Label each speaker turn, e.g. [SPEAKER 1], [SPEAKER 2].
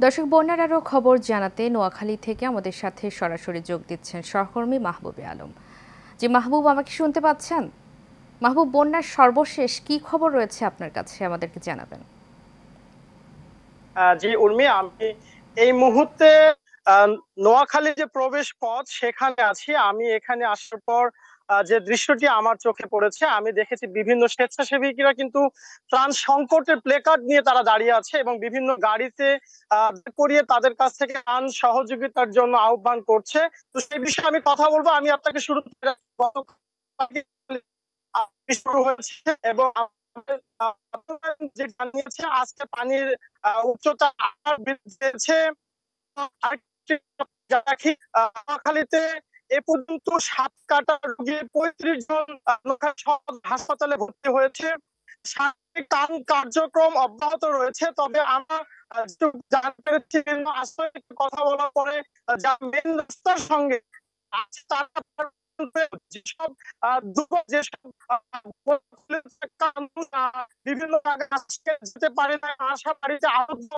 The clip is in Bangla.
[SPEAKER 1] দর্শক, বন্যার আরও খবর জানাতে নোয়াখালী থেকে আমাদের সাথে সরাসরি যোগ দিচ্ছেন সহকর্মী মাহবুবে আলম। যে মাহবুব, আমাকে শুনতে পাচ্ছেন? মাহবুব, বন্যার সর্বশেষ কি খবর রয়েছে আপনার কাছে, আমাদেরকে জানাবেন।
[SPEAKER 2] জি উর্মি, আমি এই মুহূর্তে আহ, নোয়াখালী যে প্রবেশ পথ সেখানে আছি। আমি এখানে আসার পর যে দৃশ্যটি আমার চোখে পড়েছে, আমি দেখেছি বিভিন্ন স্বেচ্ছাসেবীরা কিন্তু ত্রাণ সংকটের প্লেকার্ড নিয়ে তারা দাঁড়িয়ে আছে এবং বিভিন্ন গাড়িতে করিয়ে তাদের কাছ থেকে ত্রাণ সহযোগিতার জন্য আহ্বান করছে। তো সেই বিষয়ে আমি কথা বলবো। আমি আপনাকে শুরু শুরু হয়েছে এবং যে জানিয়েছে আজকে পানির উচ্চতা আবার বেড়েছে। আরেকটি রাখি, নোয়াখালীতে এ পর্যন্ত 7 কাটা রোগী 35 জন হাসপাতালে ভর্তি হয়েছে। সার্বিক ত্রাণ কার্যক্রম অব্যাহত রয়েছে। তবে আমরা যেটুকু জানতে পেরেছি, আসলে একটু কথা বলার পরে যা মেন রাস্তার সঙ্গে আছে তারা যেসব দুর্গম যেসব বিভিন্ন জায়গায় আজকে যেতে পারে না, আশা বাড়িতে আবদ্ধ